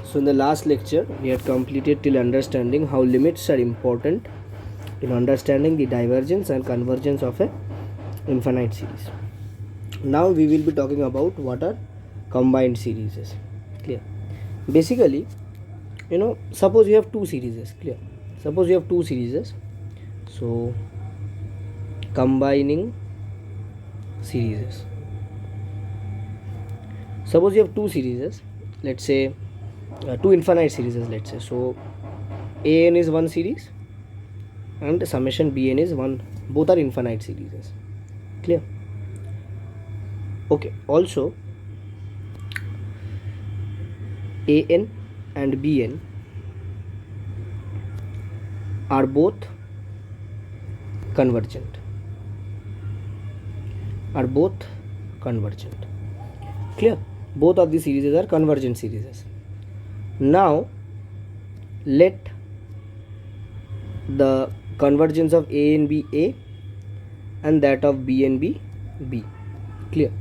So in the last lecture, we had completed till understanding how limits are important in understanding the divergence and convergence of a infinite series. Now we will be talking about what are combined series. Clear? Basically, suppose you have two series. Clear? Suppose you have two series. So combining series. Suppose you have two series. Let's say two infinite series. Let's say so. An is one series and summation bn is one. Both are infinite series. Clear? Okay. Also, an and bn are both convergent. Clear? Both of the series are convergent series. Now let the convergence of a and b a and that of b and b b. Clear?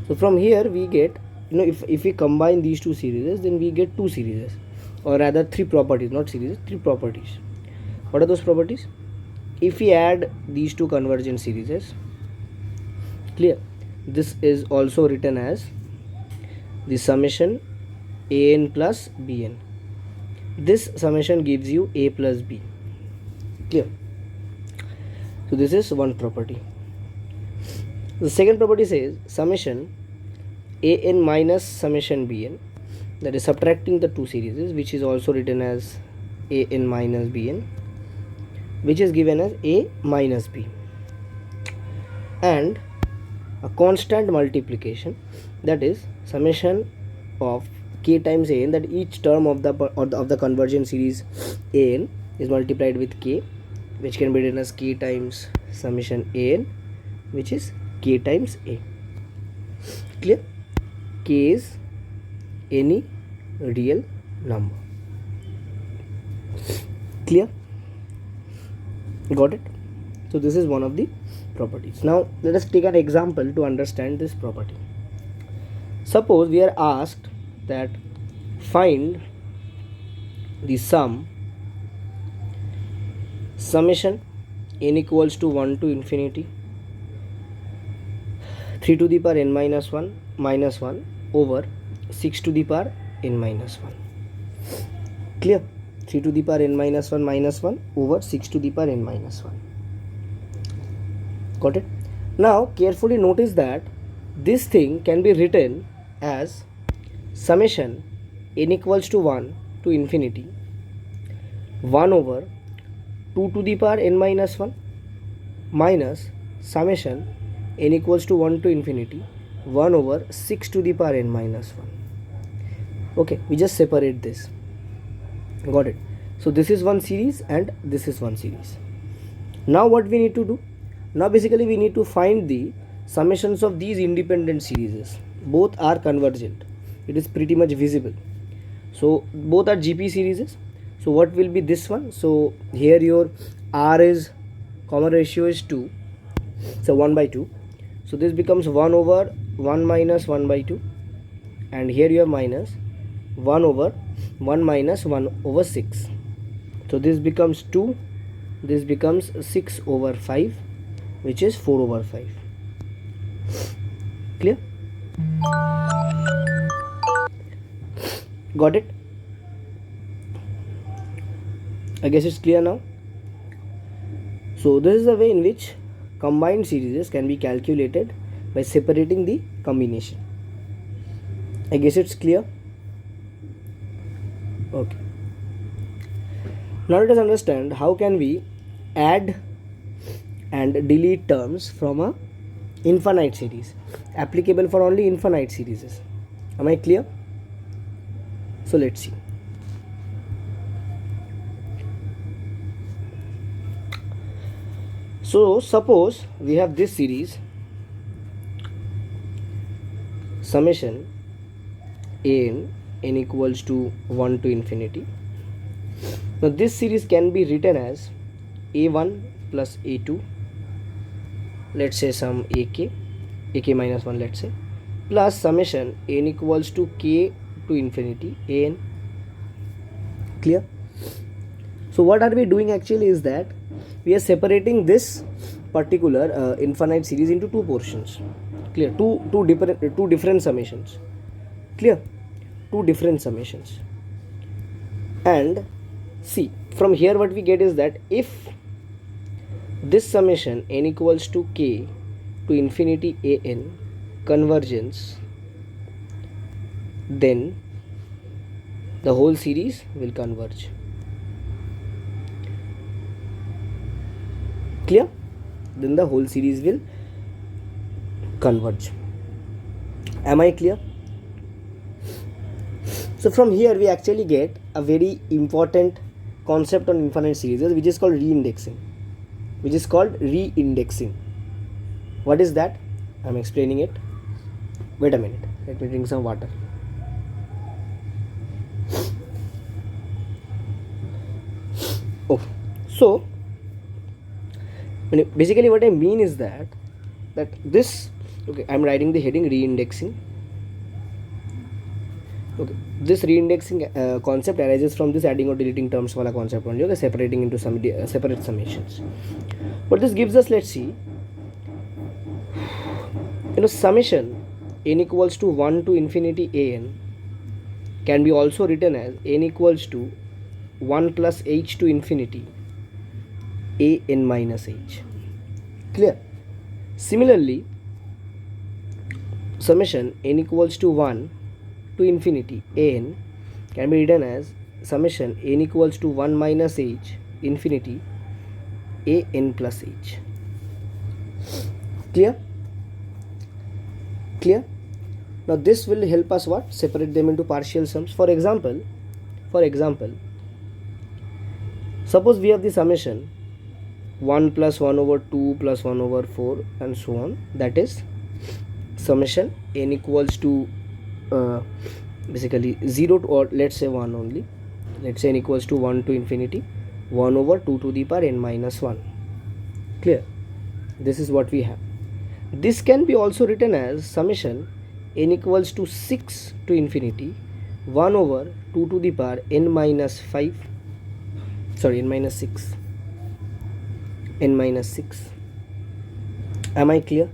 So from here we get, if we combine these two series, then we get two series, or rather three properties, not series, three properties. What are those properties? If we add these two convergent series, clear, this is also written as the summation an plus bn. This summation gives you a plus b. Clear? So this is one property. The second property says summation an minus summation bn, that is subtracting the two series, which is also written as an minus bn, which is given as a minus b, and a constant multiplication, that is summation of k times an, that each term of the convergent series an is multiplied with k, which can be written as k times summation an, which is k times a. Clear? K is any real number. Clear? Got it? So this is one of the properties. Now let us take an example to understand this property. Suppose we are asked that find the summation n equals to 1 to infinity 3 to the power n minus 1 minus 1 over 6 to the power n minus 1. Clear? 3 to the power n minus 1 minus 1 over 6 to the power n minus 1. Got it? Now carefully notice that this thing can be written as summation n equals to 1 to infinity 1 over 2 to the power n minus 1 minus summation n equals to 1 to infinity 1 over 6 to the power n minus 1. Okay, we just separate this. Got it? So this is one series and this is one series. Now what we need to do? Now basically we need to find the summations of these independent series. Both are convergent. It is pretty much visible. So both are GP series. So what will be this one? So here your R is common ratio is 2. So 1 by 2. So this becomes 1 over 1 minus 1 by 2. And here you have minus 1 over 1 minus 1 over 6. So this becomes 2. This becomes 6 over 5, which is 4 over 5. Clear? Got it? I guess it's clear now. So this is the way in which combined series can be calculated by separating the combination. I guess it's clear. Okay. Now let us understand how can we add and delete terms from a infinite series, applicable for only infinite series. Am I clear? So let's see. So suppose we have this series summation n equals to 1 to infinity. Now this series can be written as a1 plus a2, let's say some ak minus 1, let's say, plus summation n equals to k to infinity an Clear? So what are we doing actually is that we are separating this particular infinite series into two portions. Clear? Two different summations. Clear? Two different summations. And see, from here what we get is that if this summation n equals to k to infinity an convergence, then the whole series will converge. Clear? Then the whole series will converge. Am I clear? So from here we actually get a very important concept on infinite series which is called reindexing. What is that? I'm explaining it. Wait a minute. Let me drink some water. Oh, so basically what I mean is that this, okay, I'm writing the heading reindexing. Okay, this reindexing concept arises from this adding or deleting terms wala concept only, okay, separating into some separate summations. What this gives us, let's see, summation n equals to 1 to infinity an can be also written as n equals to 1 plus h to infinity an minus h. Clear? Similarly, summation n equals to 1 to infinity an can be written as summation n equals to 1 minus h infinity an plus h. Clear? Clear? Now this will help us what? Separate them into partial sums. For example, suppose we have the summation 1 plus 1 over 2 plus 1 over 4 and so on, that is summation n equals to basically 0 to, or let's say 1 only. Let's say n equals to 1 to infinity 1 over 2 to the power n minus 1. Clear? This is what we have. This can be also written as summation n equals to 6 to infinity 1 over 2 to the power n minus 5, sorry, n minus 6. Am I clear?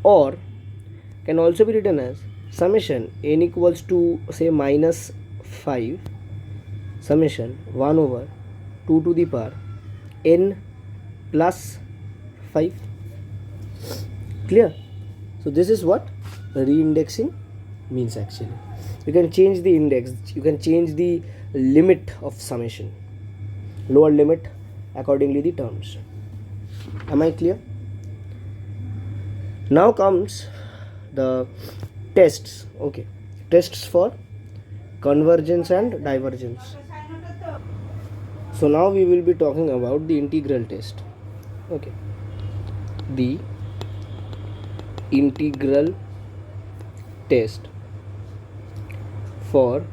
Or can also be written as summation n equals to say minus 5 summation 1 over 2 to the power n plus 5. Clear? So this is what reindexing means actually. You can change the index, you can change the limit of summation, lower limit, accordingly the terms. Am I clear? Now comes the tests. Okay, tests for convergence and divergence. So now we will be talking about the integral test. Okay, the integral test for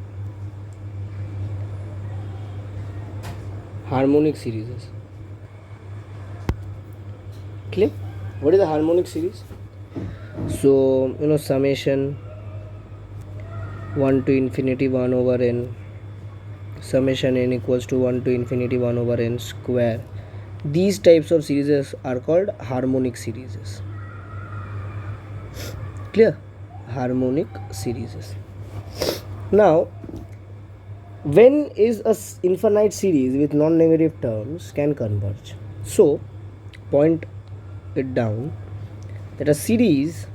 harmonic series. Clear? What is the harmonic series? So summation 1 to infinity 1 over n, summation n equals to 1 to infinity 1 over n square. These types of series are called harmonic series. Clear? Harmonic series. Now, when is a infinite series with non-negative terms can converge? So point it down that a series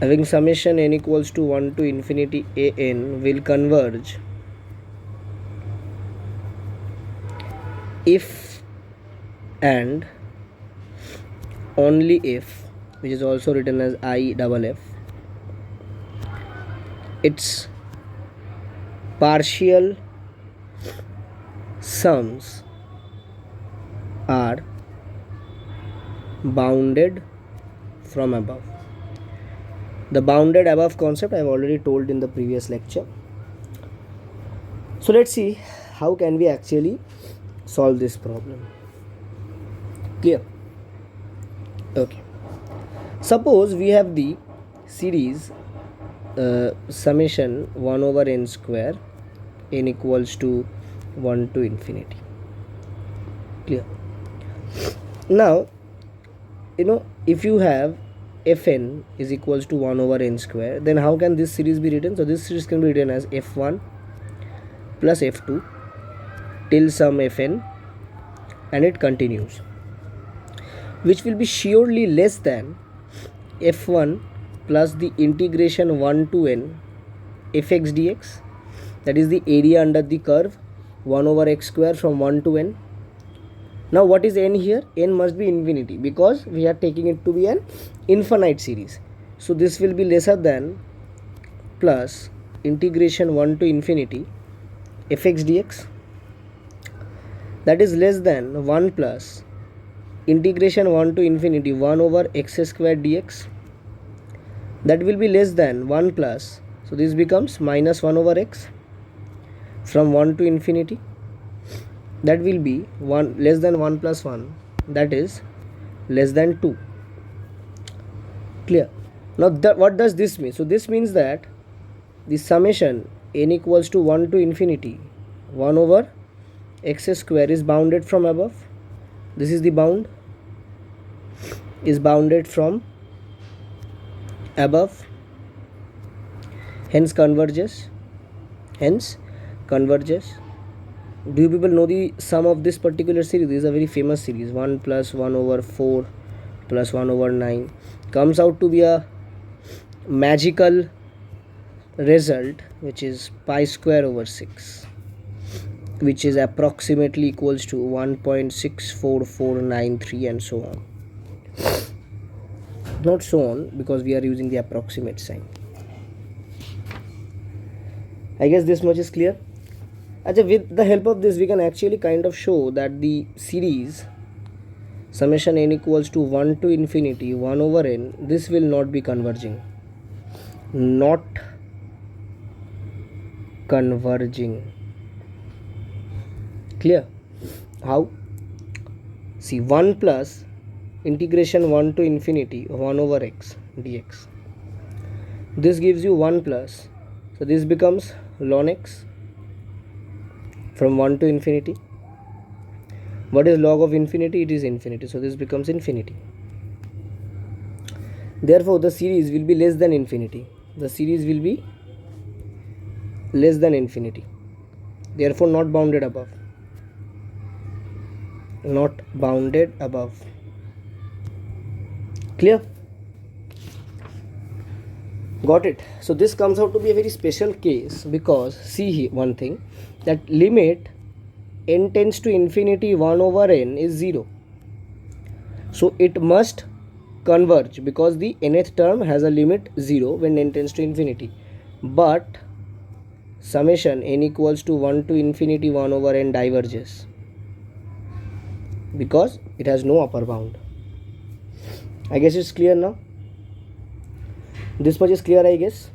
having summation n equals to 1 to infinity an will converge if and only if, which is also written as IFF, its partial sums are bounded from above. The bounded above concept I have already told in the previous lecture. So let's see how can we actually solve this problem. Clear? Okay. Suppose we have the series summation 1 over n square n equals to 1 to infinity. Clear? Now, if you have fn is equals to 1 over n square, then how can this series be written? So this series can be written as f1 plus f2 till some fn, and it continues, which will be surely less than f1 plus the integration 1 to n fx dx, that is the area under the curve 1 over x square from 1 to n. Now what is n here? N must be infinity because we are taking it to be an infinite series. So this will be lesser than plus integration 1 to infinity fx dx, that is less than 1 plus integration 1 to infinity 1 over x square dx, that will be less than 1 plus, so this becomes minus 1 over x from 1 to infinity, that will be 1 less than 1 plus 1, that is less than 2. Clear? Now what does this mean? So this means that the summation n equals to 1 to infinity 1 over x square is bounded from above. This is the bound, is bounded from above, hence converges. Do you people know the sum of this particular series? This is a very famous series. 1 plus 1 over 4 plus 1 over 9 comes out to be a magical result, which is pi square over 6, which is approximately equals to 1.64493 and so on. Not so on because we are using the approximate sign. I guess this much is clear. With the help of this, we can actually kind of show that the series summation n equals to 1 to infinity 1 over n, this will not be converging. Not converging. Clear? How? See, 1 plus integration 1 to infinity 1 over x dx. This gives you 1 plus, so this becomes ln x from 1 to infinity. What is log of infinity? It is infinity, so this becomes infinity. Therefore the series will be less than infinity. The series will be less than infinity, therefore not bounded above. Not bounded above. Clear? Got it? So this comes out to be a very special case because see here one thing, that limit n tends to infinity 1 over n is 0. So it must converge because the nth term has a limit 0 when n tends to infinity. But summation n equals to 1 to infinity 1 over n diverges because it has no upper bound. I guess it's clear now. This much is clear, I guess.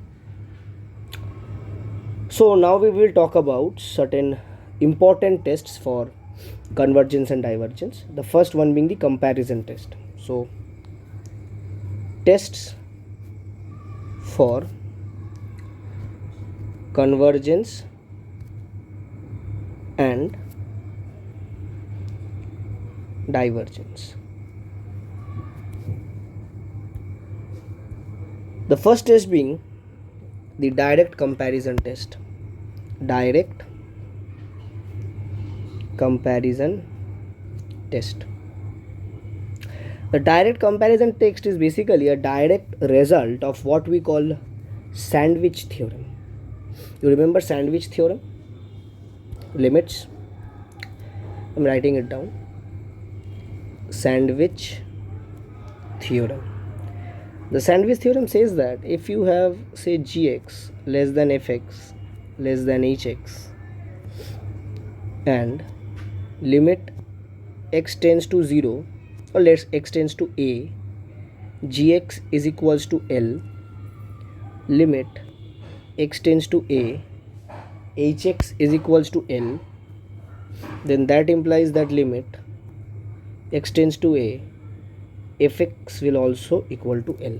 So now we will talk about certain important tests for convergence and divergence. The first one being the comparison test. So tests for convergence and divergence. The first test being the direct comparison test. Direct comparison test. The direct comparison test is basically a direct result of what we call sandwich theorem. You remember sandwich theorem? Limits. I'm writing it down. Sandwich theorem. The sandwich theorem says that if you have, say, gx less than fx less than hx and limit x tends to 0, or let's x tends to a, gx is equals to L, limit x tends to a, hx is equals to L, then that implies that limit x tends to a, fx will also equal to L.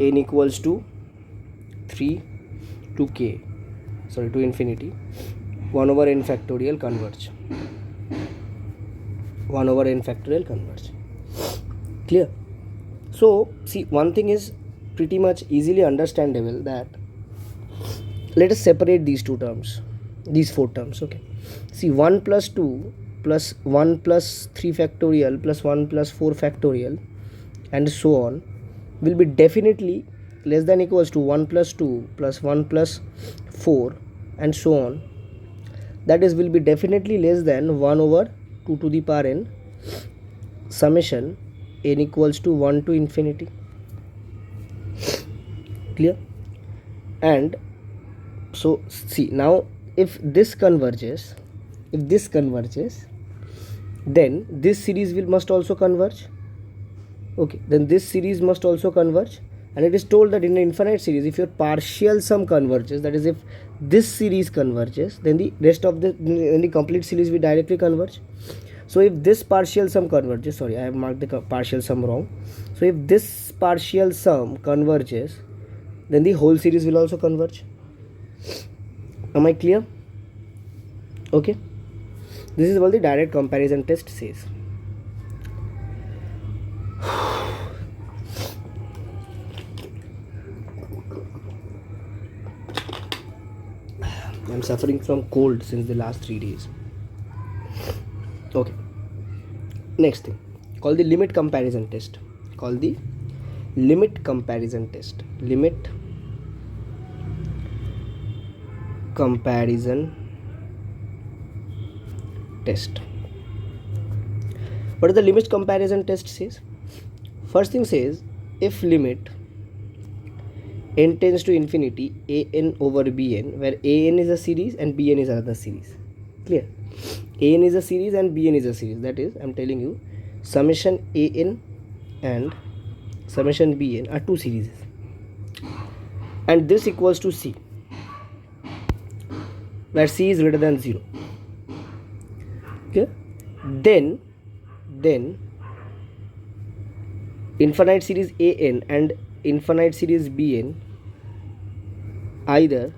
n equals to 3 to infinity, 1 over n factorial converge. 1 over n factorial converge. Clear? So see, one thing is pretty much easily understandable, that let us separate these two terms, these four terms. Okay, see, 1 plus 2 plus 1 plus 3 factorial plus 1 plus 4 factorial and so on will be definitely less than equals to 1 plus 2 plus 1 plus 4 and so on. That is, will be definitely less than 1 over 2 to the power n summation n equals to 1 to infinity. Clear? And so see, now if this converges, then this series must also converge. Okay, then this series must also converge. And it is told that in an infinite series, if your partial sum converges, that is, if this series converges, then the rest of the complete series will directly converge. So if this partial sum converges, sorry, I have marked the partial sum wrong. So if this partial sum converges, then the whole series will also converge. Am I clear? Okay, this is what the direct comparison test says. I'm suffering from cold since the last 3 days. Okay, next thing, called the limit comparison test. Limit comparison test. What does the limit comparison test says? First thing says, if limit n tends to infinity an over bn, where an is a series and bn is another series. Clear? An is a series and bn is a series. That is, I'm telling you, summation an and summation bn are two series, and this equals to c, where c is greater than 0. Okay, then infinite series an and infinite series bn either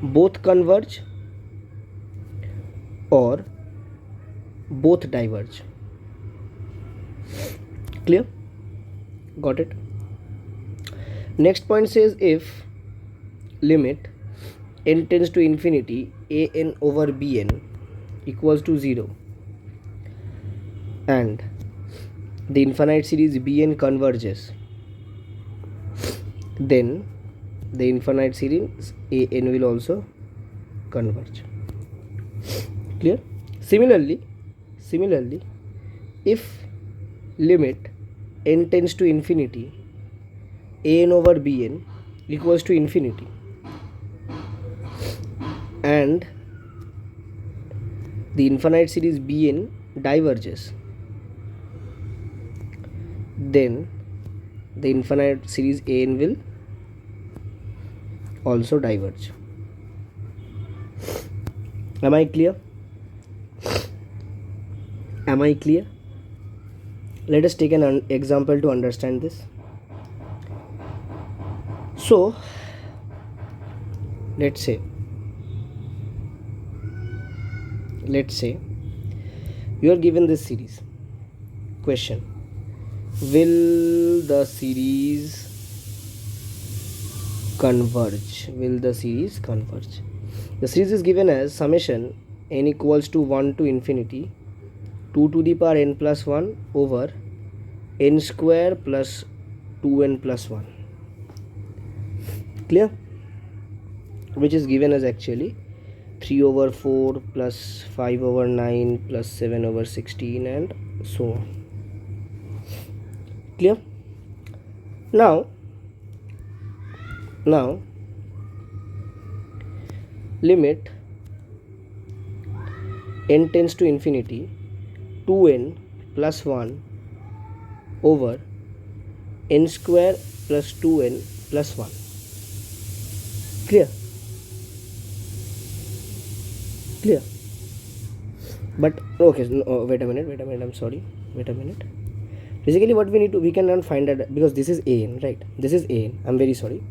both converge or both diverge. Clear? Got it? Next point says, if limit n tends to infinity an over bn equals to 0 and the infinite series bn converges, then the infinite series an will also converge. Clear? Similarly, if limit n tends to infinity an over bn equals to infinity and the infinite series bn diverges, then the infinite series an will also diverge. Am I clear? Let us take an example to understand this. So let's say you are given this series. Question: will the series converge? The series is given as summation n equals to 1 to infinity 2 to the power n plus 1 over n square plus 2n plus 1. Clear? Which is given as actually 3 over 4 plus 5 over 9 plus 7 over 16 and so on. Clear? Now limit n tends to infinity 2n plus 1 over n square plus 2n plus 1. Clear? But okay, no, wait a minute, I'm sorry, wait a minute. Basically what we can find that, because this is an, right, this is an, I'm very sorry,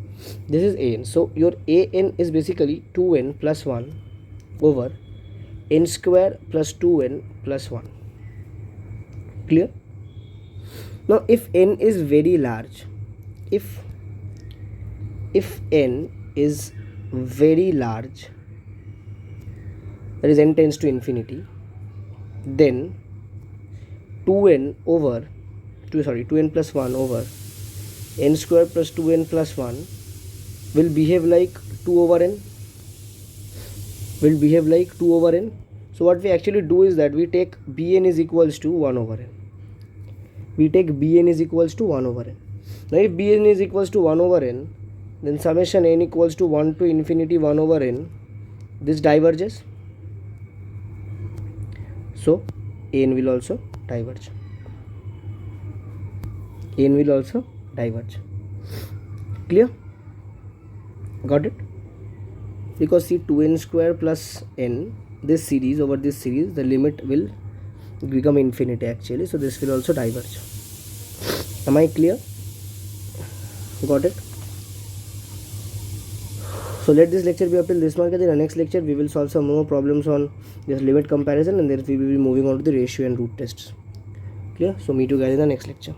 this is an, so your an is basically 2n plus 1 over n square plus 2n plus 1. Clear? Now if n is very large, if n is very large, that is n tends to infinity, then 2n plus 1 over n square plus 2n plus 1 will behave like 2 over n, So what we actually do is that we take bn is equals to 1 over n. Now if bn is equals to 1 over n, then summation n equals to 1 to infinity 1 over n, this diverges, so n will also diverge. Clear? Got it? Because see, 2n square plus n, this series over this series, the limit will become infinity actually, so this will also diverge. Am I clear? Got it? So let this lecture be up till this mark. In the next lecture we will solve some more problems on this limit comparison, and then we will be moving on to the ratio and root tests. Clear? So meet you guys in the next lecture.